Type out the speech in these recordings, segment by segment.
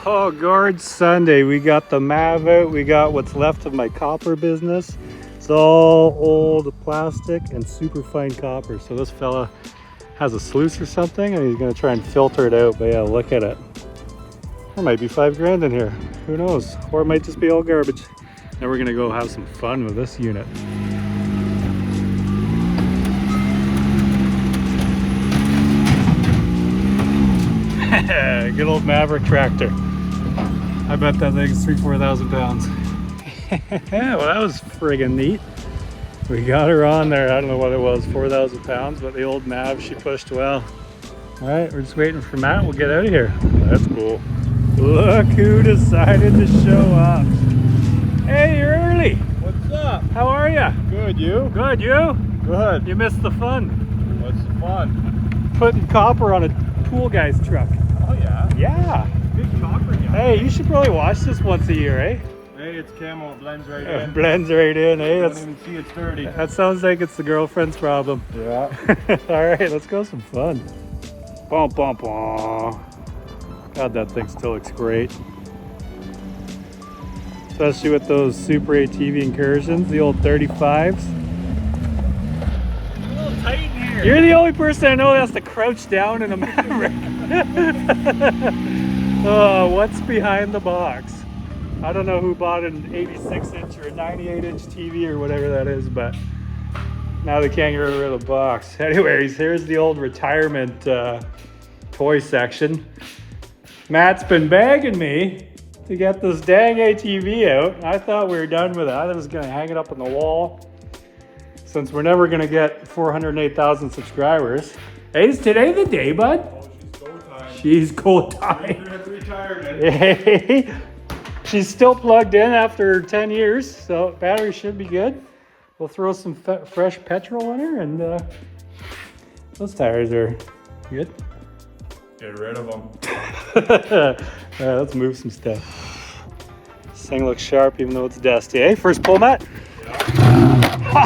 Oh, Gorge Sunday. We got the Mav out. We got what's left of my copper business. It's all old plastic and super fine copper. So this fella has a sluice or something and he's gonna try and filter it out. But yeah, look at it. There might be 5 grand in here. Who knows? Or it might just be all garbage. Now we're gonna go have some fun with this unit. Good old Maverick tractor. I bet that thing's 3,000–4,000 pounds. Well, that was friggin' neat. We got her on there. I don't know what it was, 4,000 pounds, but the old Mav, she pushed well. All right, we're just waiting for Matt. We'll get out of here. That's cool. Look who decided to show up. Hey, you're early. What's up? How are you? Good, you? Good, you? Good. You missed the fun. What's the fun? Putting copper on a pool guy's truck. Oh, yeah? Yeah. Big copper guy. Hey, you should probably watch this once a year, eh? Hey, it's camo. It blends right in. Blends right in, eh? Don't even see it's dirty. That sounds like it's the girlfriend's problem. Yeah. All right, let's go some fun. Bum, bum, bum. God, that thing still looks great. Especially with those Super ATV incursions, the old 35s. A little tight in here. You're the only person I know that has to crouch down in a Maverick. Oh, what's behind the box? I don't know who bought an 86-inch or a 98-inch TV or whatever that is, but now they can't get rid of the box. Anyways, here's the old retirement toy section. Matt's been begging me to get this dang ATV out. I thought we were done with it. I was gonna hang it up on the wall since we're never gonna get 408,000 subscribers. Hey, is today the day, bud? Oh, she's go time. She's go time. Retired. Hey, she's still plugged in after 10 years, so battery should be good. We'll throw some fresh petrol in her, and those tires are good. Get rid of them. All right, let's move some stuff. This thing looks sharp even though it's dusty, eh? First pull, Matt? Yeah.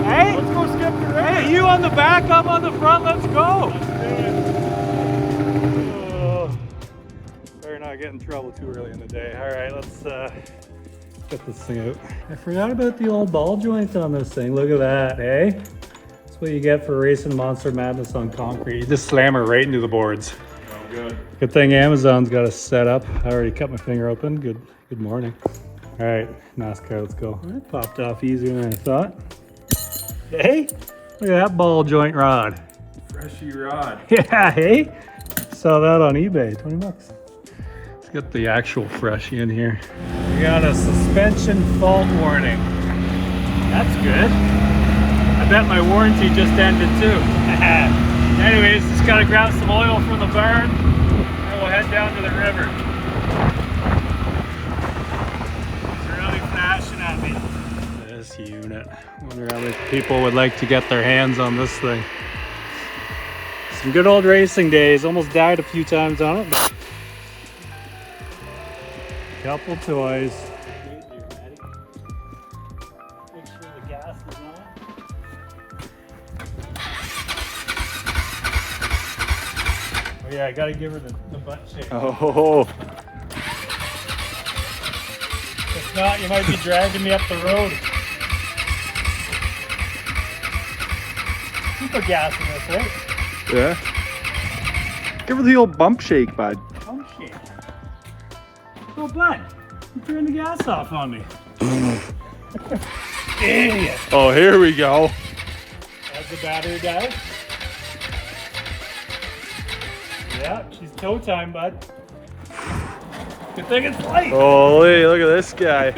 Hey? Let's go skip the river. Hey, you on the back, I'm on the front, let's go! Better not get in trouble too early in the day. All right, let's get this thing out. I forgot about the old ball joint on this thing. Look at that, eh? That's what you get for racing Monster Madness on concrete. You just slam her right into the boards. Oh, good. Good thing Amazon's got us set up. I already cut my finger open. Good morning. All right, NASCAR, let's go. That popped off easier than I thought. Hey, look at that ball joint rod. Freshy rod. Yeah, hey? Saw that on eBay, 20 bucks. Let's get the actual freshie in here. We got a suspension fault warning. That's good. I bet my warranty just ended too. Anyways, just gotta grab some oil from the barn and we'll head down to the river. It's really flashing at me. This unit. I wonder how many people would like to get their hands on this thing. Some good old racing days. Almost died a few times on it, but couple toys. Make sure the gas is on. Oh yeah, I gotta give her the butt shake. Oh. If not, you might be dragging me up the road. Keep a gas in this, right? Yeah. Give her the old bump shake, bud. Bump shake. Oh, bud, you turned the gas off on me. Idiot. Oh, here we go. As the battery dies. Yeah, she's tow time, bud. Good thing it's light. Holy, look at this guy.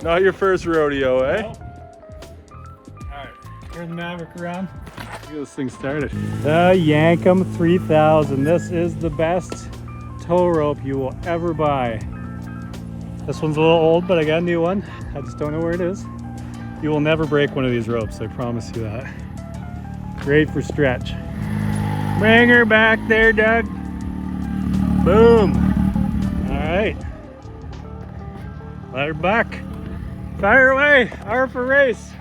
Not your first rodeo, eh? Nope. Alright, turn the Maverick around. Let's get this thing started. The Yankum 3000. This is the best tow rope you will ever buy. This one's a little old, but I got a new one. I just don't know where it is. You will never break one of these ropes, I promise you that. Great for stretch. Bring her back there, Doug. Boom. All right. Let her buck. Fire away. R for race.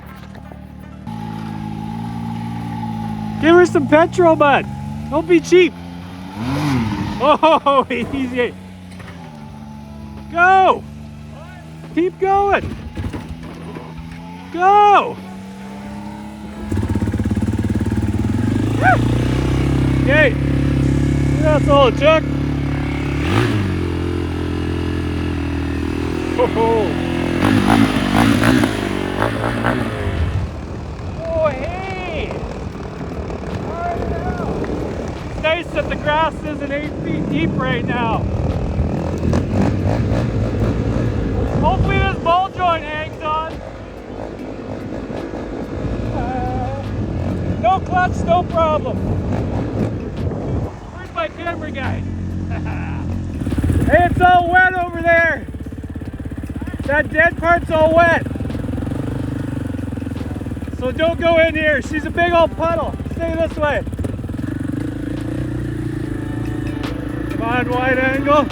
Give her some petrol, bud. Don't be cheap. Oh, easy. Go. Keep going. Go. Okay. That's all it took. Oh, hey. It's nice that the grass isn't 8 feet deep right now. Hopefully this ball joint hangs on. No clutch, no problem. Where's my camera guy? Hey, it's all wet over there. That dead part's all wet. So don't go in here. She's a big old puddle. Stay this way. Come on, wide angle.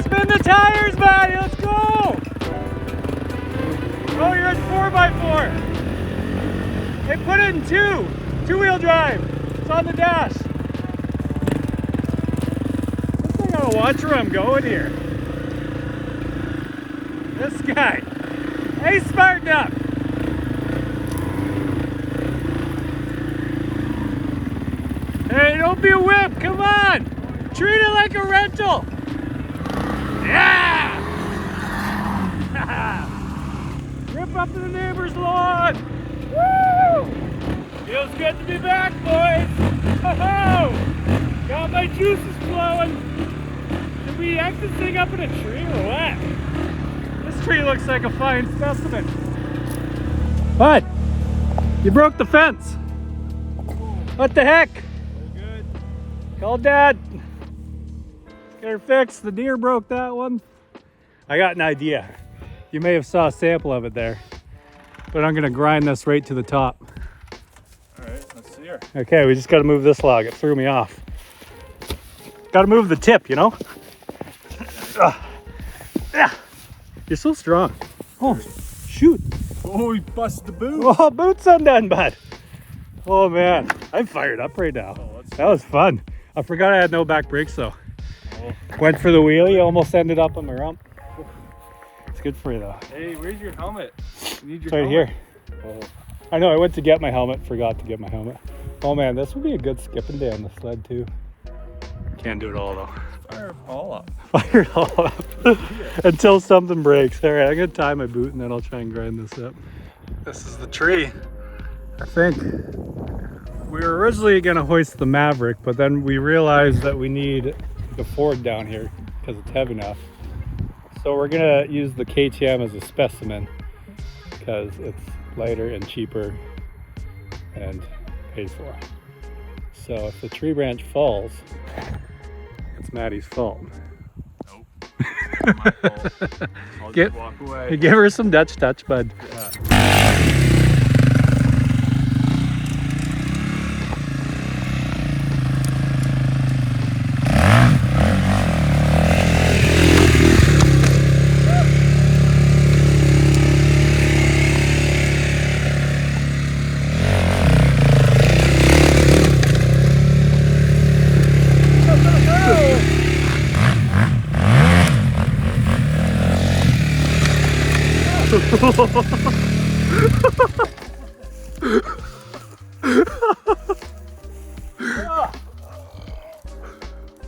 Spin the tires, buddy. Let's go. Oh, you're in 4x4. They put it in two-wheel drive. It's on the dash. I gotta watch where I'm going here. This guy. Hey, sparked up. Hey, don't be a whip. Come on. Treat it like a rental. Yeah. Rip up to the neighbor's lawn. Woo! Feels good to be back, boys. Ho-ho! Got my juices flowing. Did we yank this thing up in a tree or what? This tree looks like a fine specimen. Bud, you broke the fence. What the heck? Good. Call Dad. Let's get her fixed. The deer broke that one. I got an idea. You may have saw a sample of it there, but I'm gonna grind this right to the top. All right, let's see her. Okay, we just gotta move this log. It threw me off. Gotta move the tip, you know? Yeah. You're so strong. Oh, shoot. Oh, he busted the boot. Oh, boots undone, bud. Oh, man. I'm fired up right now. That was fun. I forgot I had no back brakes, though. Went for the wheelie, almost ended up on my rump. It's good for you, though. Hey, where's your helmet? You need your It's right helmet. here. Oh. I know, I went to get my helmet, forgot to get my helmet. Oh, man, this would be a good skipping day on the sled, too. Can't do it all, though. Fire all up. Fire it all up until something breaks. All right, I'm gonna tie my boot and then I'll try and grind this up. This is the tree, I think. We were originally gonna hoist the Maverick, but then we realized that we need the Ford down here because it's heavy enough. So we're gonna use the KTM as a specimen because it's lighter and cheaper and paid for. So if the tree branch falls, it's Maddie's fault. Nope. Not my fault. I'll just walk away. Give her some Dutch touch, bud. Yeah.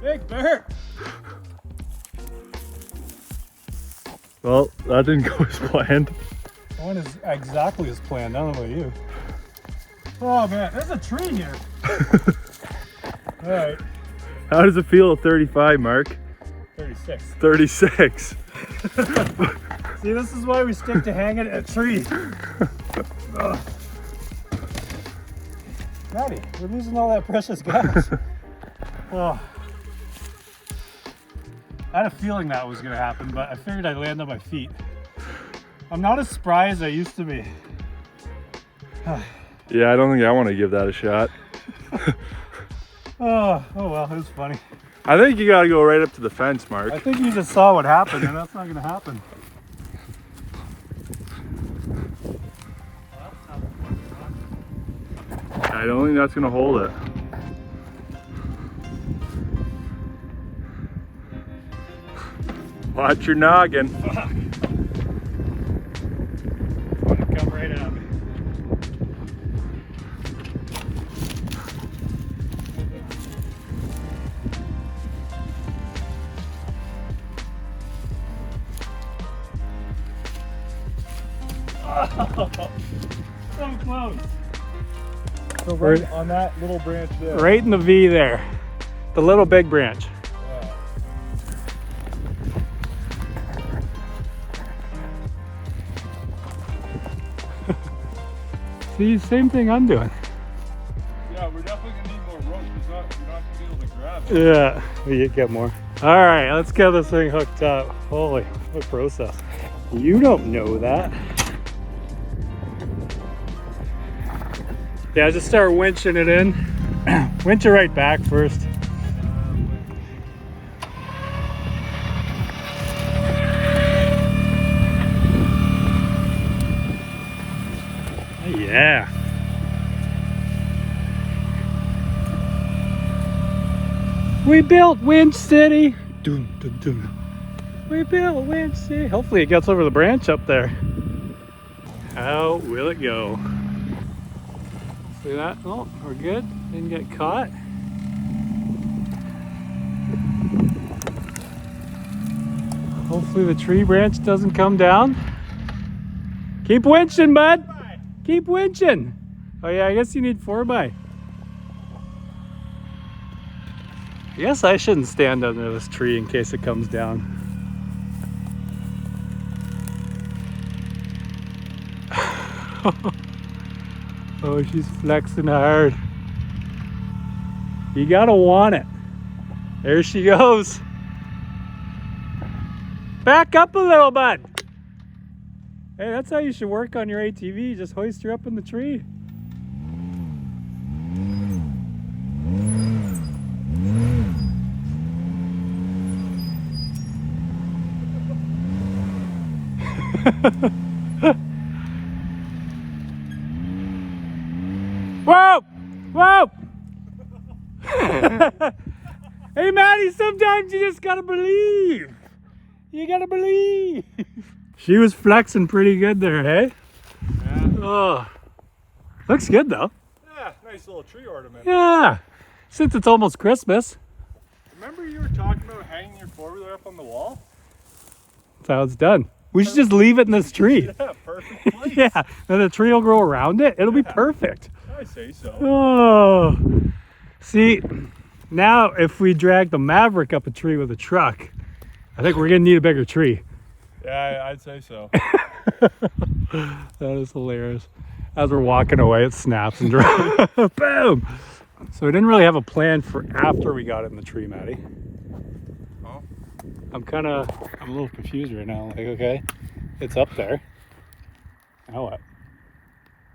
Big bear. Well, that didn't go as planned. That one is exactly as planned. I don't know about you. Oh man, there's a tree here. All right. How does it feel at 35, Mark? 36. 36. See, this is why we stick to hanging at trees. Maddie, we're losing all that precious gas. Oh. I had a feeling that was going to happen, but I figured I'd land on my feet. I'm not as spry as I used to be. Yeah, I don't think I want to give that a shot. Oh well, it was funny. I think you got to go right up to the fence, Mark. I think you just saw what happened, and that's not going to happen. I don't think that's gonna hold it. Watch your noggin. Fuck. Wanna come right at me. Oh, so close. So right on that little branch there. Right in the V there. The little big branch. Yeah. See, same thing I'm doing. Yeah, we're definitely gonna need more rope. You're not gonna be able to grab it. Yeah, we get more. All right, let's get this thing hooked up. Holy, what a process. You don't know that. Yeah, just start winching it in. Winch it right back first. Yeah. We built Winch City. Dun, dun, dun. We built Winch City. Hopefully it gets over the branch up there. How will it go? See that? Oh, we're good. Didn't get caught. Hopefully the tree branch doesn't come down. Keep winching, bud. Keep winching. Oh yeah, I guess you need 4x. I guess I shouldn't stand under this tree in case it comes down. Oh, she's flexing hard. You gotta want it. There she goes. Back up a little, bud. Hey, that's how you should work on your ATV. Just hoist her up in the tree. Whoa! Whoa! Hey, Maddie, sometimes you just gotta believe. You gotta believe. She was flexing pretty good there, hey? Yeah. Oh, looks good though. Yeah, nice little tree ornament. Yeah, since it's almost Christmas. Remember you were talking about hanging your four-wheeler up on the wall? That's how it's done. We should just leave it in this tree. Yeah, perfect place. Yeah, then the tree will grow around it. It'll be perfect. I say so. Oh, see, now if we drag the Maverick up a tree with a truck, I think we're gonna need a bigger tree. Yeah, I'd say so. That is hilarious. As we're walking away, it snaps and drops. Boom! So we didn't really have a plan for after we got it in the tree, Maddie. Oh. I'm a little confused right now. Like, okay, it's up there. Now what?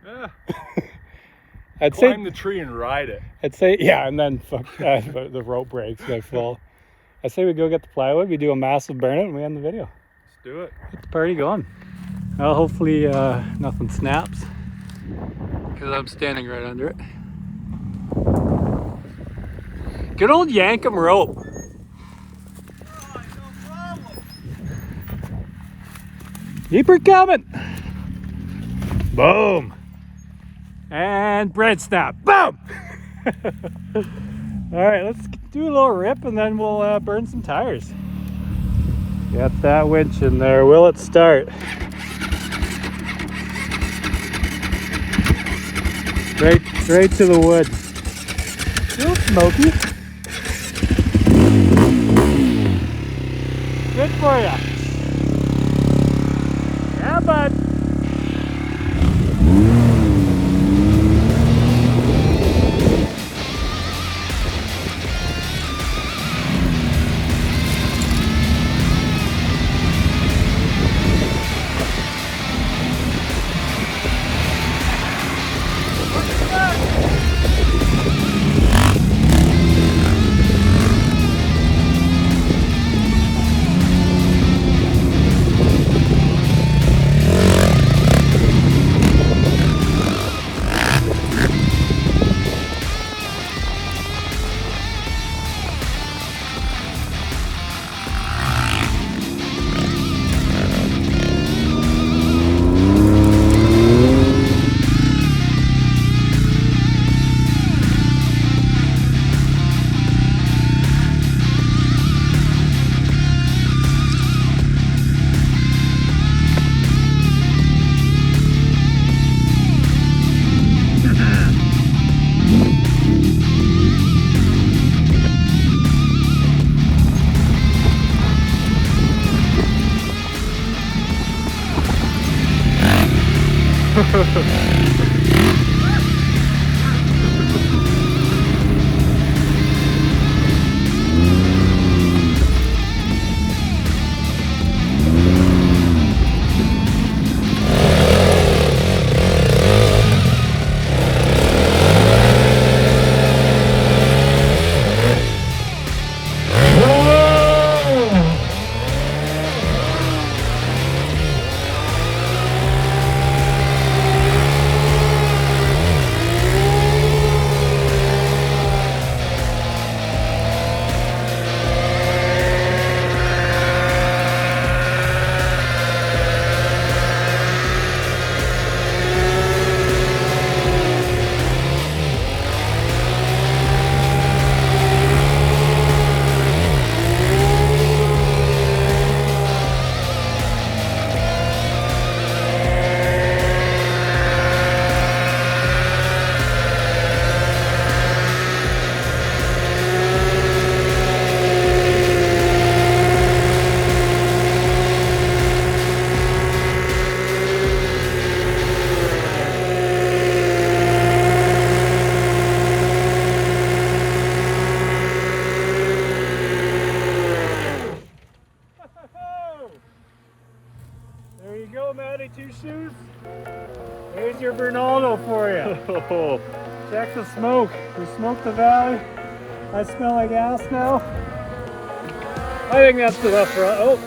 Yeah. I'd say Climb the tree and ride it. I'd say, yeah, and then fuck, the rope breaks, I fall. I say we go get the plywood, we do a massive burnout, and we end the video. Let's do it. Get the party going. Well, hopefully nothing snaps, because I'm standing right under it. Good old Yankum rope. Keep her coming. Boom. And bread snap. Boom. All right, let's do a little rip and then we'll burn some tires. Got that winch in there. Will it start? Right to the wood. Real smoky. Good for ya. Yeah, bud. area. Oh, Check the smoke. We smoked the valley. I smell like ass now. I think that's enough for us.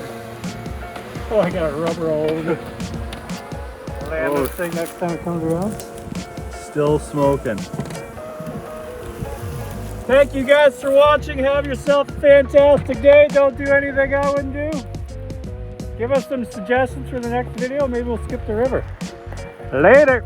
Oh, I got rubber all over. Land this thing next time it comes around. still smoking. Thank you guys for watching. Have yourself a fantastic day. Don't do anything I wouldn't do. Give us some suggestions for the next video. Maybe we'll skip the river. Later.